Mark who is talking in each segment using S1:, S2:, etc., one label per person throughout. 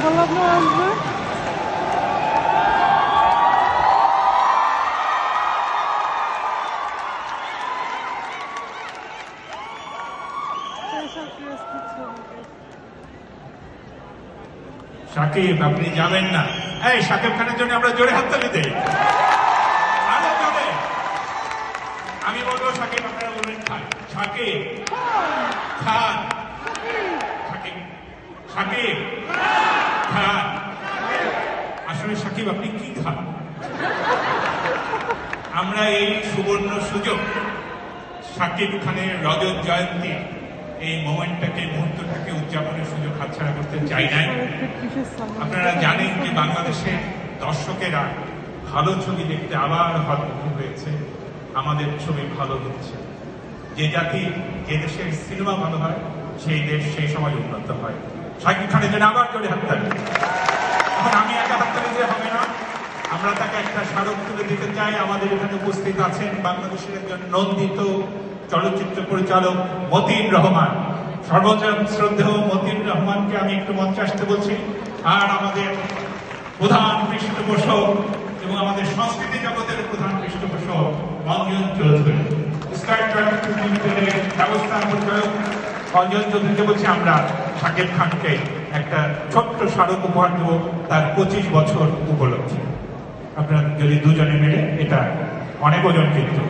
S1: বললাম না আসবে।
S2: সাকিব, আপনি যাবেন না। এই সাকিব খানের জন্য আমরা জোরে হাততালি দেই, আরো জোরে। আমি বলবো সাকিব, আপনারা বলবেন খান। সাকিব খান, সাকিব, সাকিব খান। আসলে সাকিব, আপনি কি খান? আমরা এই সুবর্ণ সুযোগ, সাকিব খানের রজত জয়ন্তী, এই মোমেন্টটাকে, মুহূর্তটাকে উদযাপনের সুযোগ হাতছাড়া করতে চাই নাই। আপনারা জানেন যে বাংলাদেশের দর্শকেরা ভালো ছবি দেখতে আবার হতমুখী হয়েছে। আমাদের ছবি ভালো হচ্ছে। যে জাতি, যে দেশের সিনেমা ভালো হয়, সেই দেশ সেই সময় উন্নত হয়। সাকিব খানের জন্য আবার জোরে হাততালি। এখন আমি একা হাততালি দিয়ে হবে না, আমরা তাকে একটা স্মারক তুলে দিতে চাই। আমাদের এখানে উপস্থিত আছেন বাংলাদেশের একজন নন্দিত চলচ্চিত্র পরিচালক মতিন রহমান। সর্বজন শ্রদ্ধেয় মতিন রহমানকে আমি একটু মঞ্চে আসতে বলছি। আর আমাদের প্রধান পৃষ্ঠপোষক এবং আমাদের সংস্কৃতি জগতের প্রধান পৃষ্ঠপোষক অঞ্জন চৌধুরী, স্কাই ট্রাভেল লিমিটেডের ব্যবস্থাপনা পরিচালক অঞ্জন চৌধুরীকে বলছি, আমরা সাকিব খানকে একটা ছোট্ট স্মারক উপহার দেব তার 25 বছর উপলক্ষে। আপনারা যদি দুজনে মিলে, এটা অনেক ওজন কিন্তু।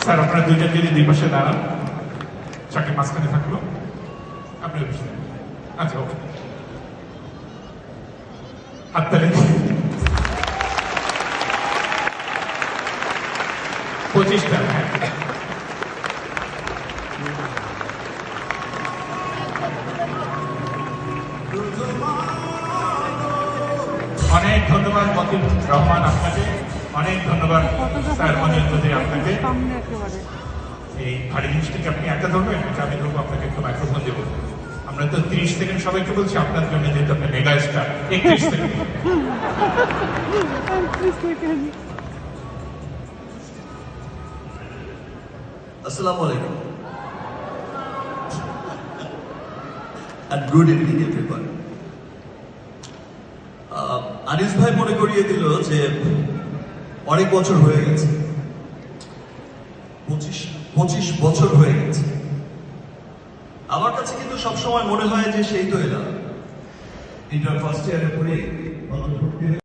S2: স্যার, আপনারা দুজন যদি দুই পাশে দাঁড়ান, সাকিব মাঝখানে থাকলো, আপনি আচ্ছা, ওকে, হাততালি। 25টা। অনেক ধন্যবাদ মতিন রহমান আপনাকে, অনেক ধন্যবাদ স্যার অঞ্জন চৌধুরী আপনাকে। এই ভারী জিনিসটাকে আপনি একা ধরবেন, আমি ধরবো, আপনাকে একটু মাইক্রোফোন দেবো। আমরা তো 30 সেকেন্ড সবাইকে বলছি, আপনার জন্য যেহেতু আপনি মেগা স্টার, 31 সেকেন্ড।
S3: আসসালামু আলাইকুম and good evening everyone. Anis ভাই মনে করিয়ে দিল যে অনেক বছর হয়ে গেছে, 25 বছর হয়ে গেছে। আমার কাছে কিন্তু সবসময় মনে হয় যে সেই তো এলাম ইন্টার ফার্স্ট ইয়ারে পড়ে